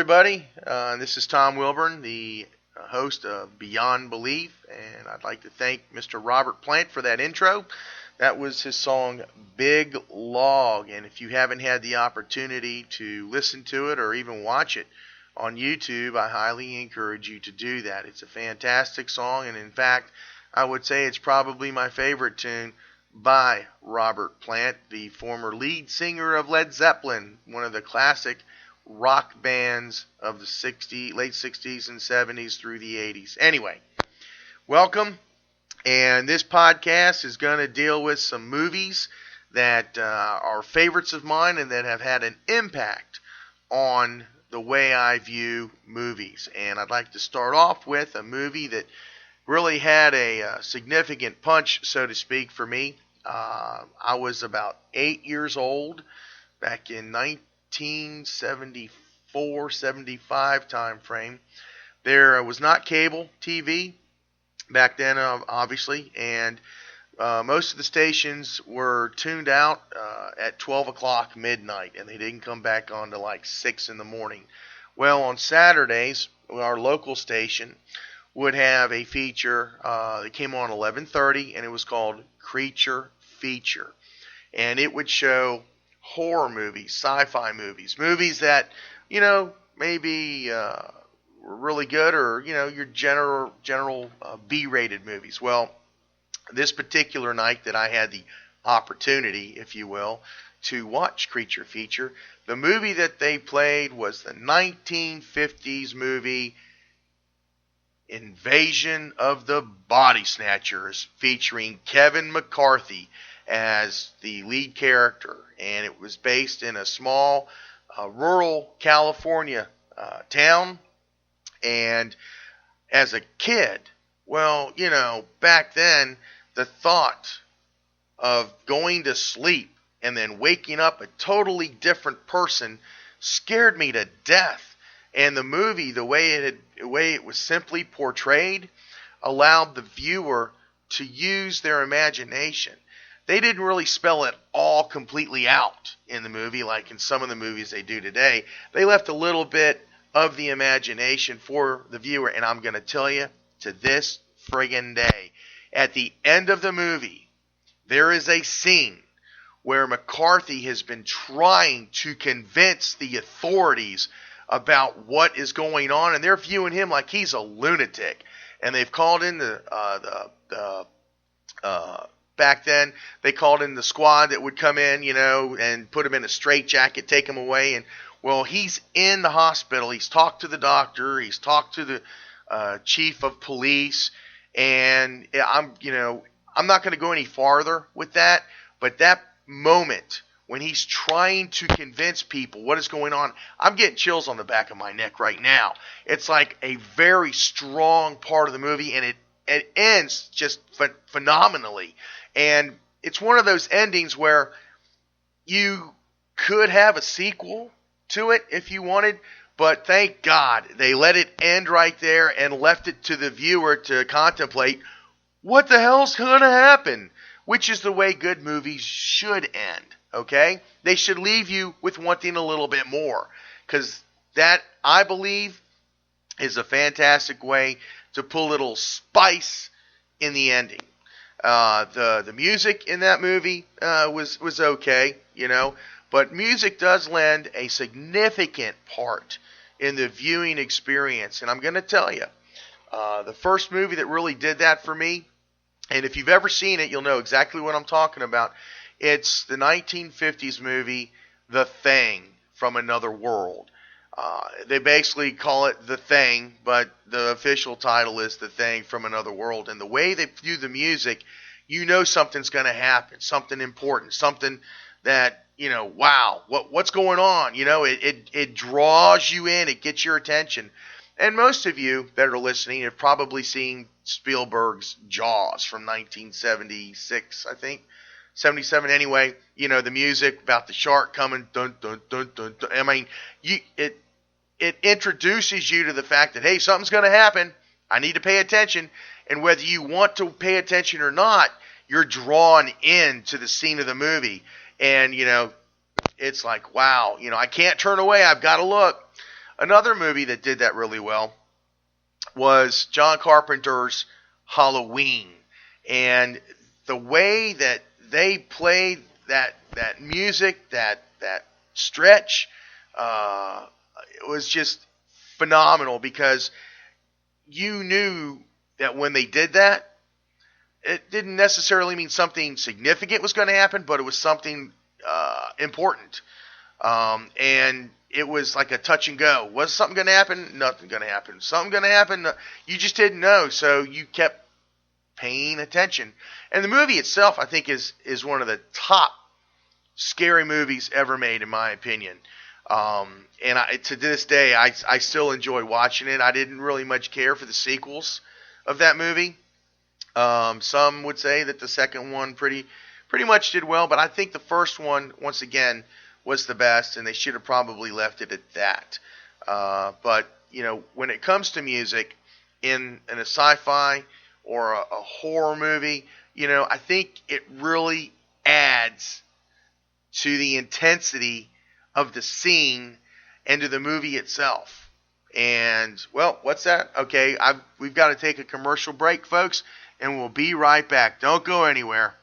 everybody. This is Tom Wilburn, the host of Beyond Belief, and I'd like to thank Mr. Robert Plant for that intro. That was his song Big Log, and if you haven't had the opportunity to listen to it or even watch it on YouTube, I highly encourage you to do that. It's a fantastic song, and in fact, I would say it's probably my favorite tune by Robert Plant, the former lead singer of Led Zeppelin, one of the classic rock bands of the late 60s and 70s through the 80s. Anyway, welcome. And this podcast is going to deal with some movies that are favorites of mine and that have had an impact on the way I view movies. And I'd like to start off with a movie that really had a significant punch, so to speak, for me. I was about 8 years old back in 1974, 75 time frame. There was not cable TV back then, obviously, and most of the stations were tuned out at 12 o'clock midnight, and they didn't come back on to like 6 in the morning. Well, on Saturdays, our local station would have a feature that came on 11:30, and it was called Creature Feature, and it would show horror movies, sci-fi movies, movies that maybe were really good, or your general B-rated movies. Well, this particular night that I had the opportunity, if you will, to watch Creature Feature, the movie that they played was the 1950s movie Invasion of the Body Snatchers, featuring Kevin McCarthy as the lead character, and it was based in a small rural California town. And as a kid, well, back then, the thought of going to sleep and then waking up a totally different person scared me to death. And the movie, the way it was simply portrayed, allowed the viewer to use their imagination. They didn't really spell it all completely out in the movie like in some of the movies they do today. They left a little bit of the imagination for the viewer, and I'm going to tell you, to this friggin' day, at the end of the movie, there is a scene where McCarthy has been trying to convince the authorities about what is going on, and they're viewing him like he's a lunatic. And they've called in back then, they called in the squad that would come in, and put him in a straitjacket, take him away. And, well, he's in the hospital. He's talked to the doctor. He's talked to the chief of police. And I'm not going to go any farther with that, but that moment when he's trying to convince people what is going on, I'm getting chills on the back of my neck right now. It's like a very strong part of the movie, and it ends just phenomenally. And it's one of those endings where you could have a sequel to it if you wanted, but thank God they let it end right there and left it to the viewer to contemplate what the hell's going to happen, which is the way good movies should end. Okay? They should leave you with wanting a little bit more, because that, I believe, is a fantastic way to put a little spice in the ending. The music in that movie was okay, but music does lend a significant part in the viewing experience. And I'm going to tell you, the first movie that really did that for me, and if you've ever seen it, you'll know exactly what I'm talking about. It's the 1950s movie, The Thing from Another World. They basically call it The Thing, but the official title is The Thing from Another World. And the way they do the music, something's going to happen, something important, something that, wow, what's going on? It draws you in, it gets your attention. And most of you that are listening have probably seen Spielberg's Jaws from 1976, I think. 77 anyway, the music about the shark coming, dun, dun, dun, dun, dun. I mean, it introduces you to the fact that, hey, something's going to happen. I need to pay attention. And whether you want to pay attention or not, you're drawn into the scene of the movie. And, it's like, wow, I can't turn away. I've got to look. Another movie that did that really well was John Carpenter's Halloween, and the way that they played that music, that stretch, it was just phenomenal, because you knew that when they did that, it didn't necessarily mean something significant was going to happen, but it was something important. And it was like a touch and go. Was something going to happen? Nothing going to happen. Something going to happen? You just didn't know, so you kept paying attention. And the movie itself, I think, is one of the top scary movies ever made, in my opinion. And to this day, I still enjoy watching it. I didn't really much care for the sequels of that movie. Some would say that the second one pretty much did well, but I think the first one, once again, was the best, and they should have probably left it at that. But when it comes to music in a sci-fi or a horror movie, I think it really adds to the intensity of the scene and to the movie itself. And, well, what's that? Okay, we've got to take a commercial break, folks, and we'll be right back. Don't go anywhere.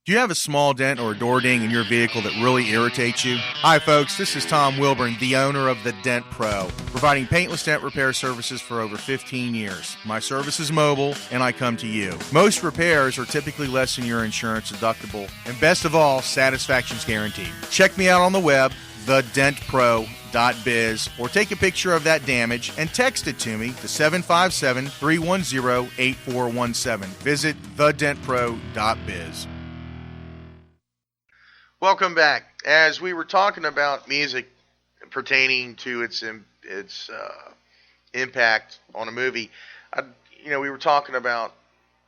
Do you have a small dent or a door ding in your vehicle that really irritates you? Hi folks, this is Tom Wilburn, the owner of The Dent Pro, providing paintless dent repair services for over 15 years. My service is mobile, and I come to you. Most repairs are typically less than your insurance deductible, and best of all, satisfaction's guaranteed. Check me out on the web, thedentpro.biz, or take a picture of that damage and text it to me to 757-310-8417. Visit thedentpro.biz. Welcome back. As we were talking about music pertaining to its impact on a movie, we were talking about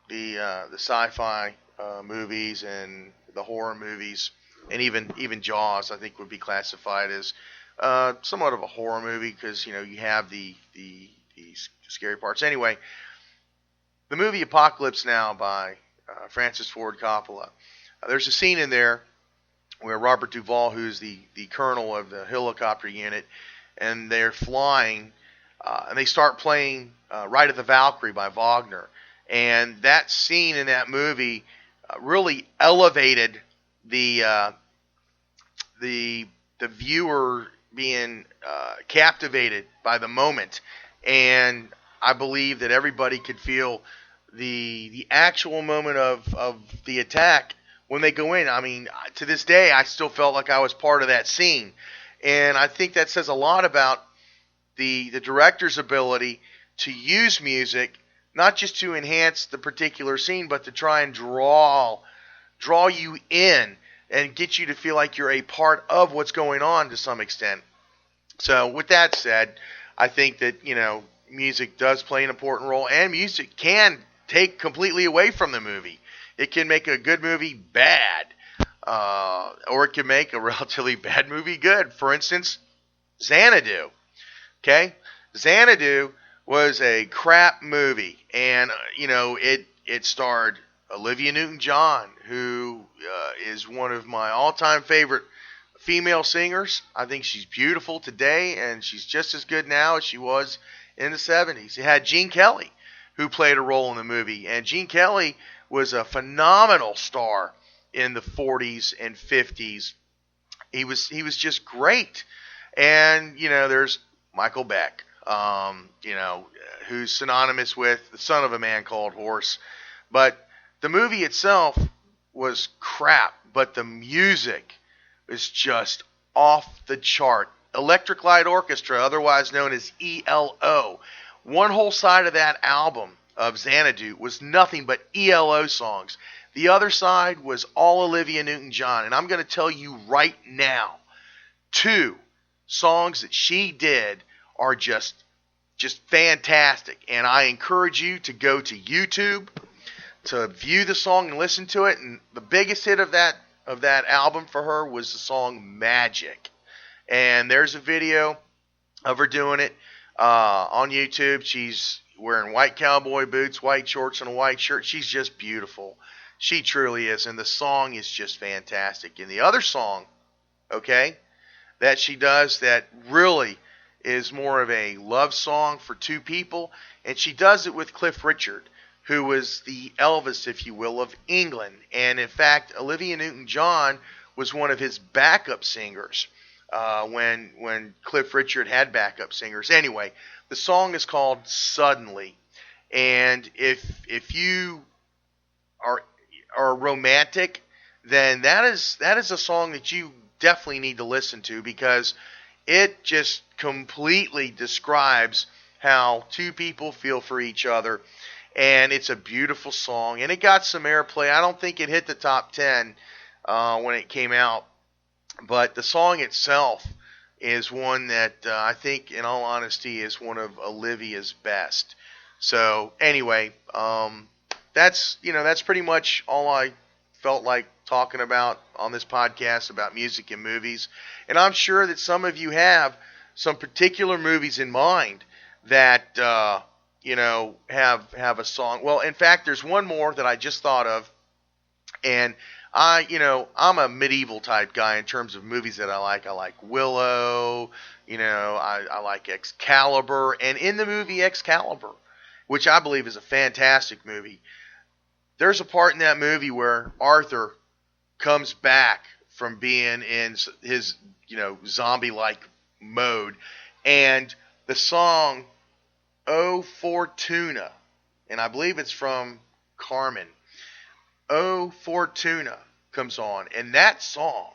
the sci-fi movies and the horror movies, and even Jaws, I think, would be classified as somewhat of a horror movie, because you have the scary parts. Anyway, the movie Apocalypse Now by Francis Ford Coppola. There's a scene in there where Robert Duvall, who's the colonel of the helicopter unit, and they're flying, and they start playing Ride of the Valkyrie by Wagner. And that scene in that movie really elevated the viewer being captivated by the moment. And I believe that everybody could feel the actual moment of the attack when they go in. I mean, to this day, I still felt like I was part of that scene. And I think that says a lot about the director's ability to use music, not just to enhance the particular scene, but to try and draw you in and get you to feel like you're a part of what's going on to some extent. So with that said, I think that, music does play an important role, and music can take completely away from the movie. It can make a good movie bad, or it can make a relatively bad movie good. For instance, Xanadu. Okay? Xanadu was a crap movie, and, it starred Olivia Newton-John, who is one of my all-time favorite female singers. I think she's beautiful today, and she's just as good now as she was in the 70s. It had Gene Kelly, who played a role in the movie, and Gene Kelly was a phenomenal star in the 40s and 50s. He was just great. And, there's Michael Beck, who's synonymous with The Son of a Man Called Horse. But the movie itself was crap, but the music is just off the chart. Electric Light Orchestra, otherwise known as ELO. One whole side of that album of Xanadu was nothing but ELO songs. The other side was all Olivia Newton-John. And I'm going to tell you right now, 2 songs that she did are just fantastic. And I encourage you to go to YouTube to view the song and listen to it. And the biggest hit of that album for her was the song Magic. And there's a video of her doing it on YouTube. She's wearing white cowboy boots, white shorts, and a white shirt. She's just beautiful. She truly is. And the song is just fantastic. And the other song, okay, that she does that really is more of a love song for two people, and she does it with Cliff Richard, who was the Elvis, if you will, of England. And in fact, Olivia Newton-John was one of his backup singers when Cliff Richard had backup singers. Anyway, the song is called Suddenly. And if you are romantic, then that is a song that you definitely need to listen to, because it just completely describes how two people feel for each other. And it's a beautiful song, and it got some airplay. I don't think it hit the top 10 when it came out, but the song itself is one that I think, in all honesty, is one of Olivia's best. So anyway, that's pretty much all I felt like talking about on this podcast about music and movies. And I'm sure that some of you have some particular movies in mind that have a song. Well, in fact, there's one more that I just thought of, and I'm a medieval type guy in terms of movies that I like. I like Willow, I like Excalibur, and in the movie Excalibur, which I believe is a fantastic movie, there's a part in that movie where Arthur comes back from being in his, zombie-like mode, and the song "O Fortuna," and I believe it's from Carmen. "O Fortuna" comes on, and that song,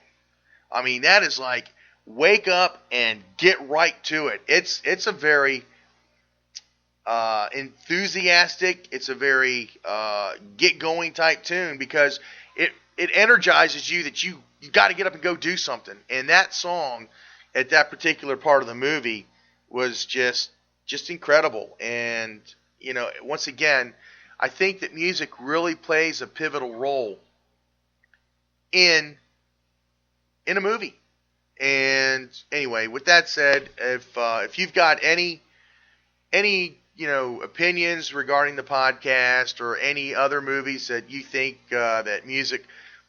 that is like wake up and get right to it. It's a very enthusiastic, it's a very get going type tune, because it energizes you that you got to get up and go do something. And that song at that particular part of the movie was just incredible. And once again, I think that music really plays a pivotal role in a movie. And anyway, with that said, if you've got any opinions regarding the podcast, or any other movies that you think that music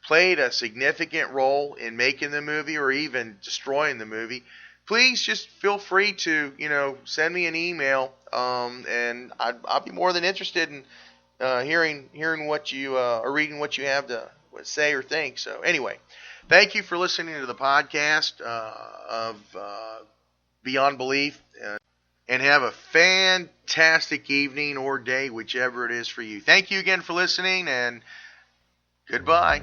played a significant role in making the movie or even destroying the movie, please just feel free to send me an email, and I'll be more than interested in hearing what you or reading what you have to say or think. So anyway, thank you for listening to the podcast of Beyond Belief, and have a fantastic evening or day, whichever it is for you. Thank you again for listening, and goodbye.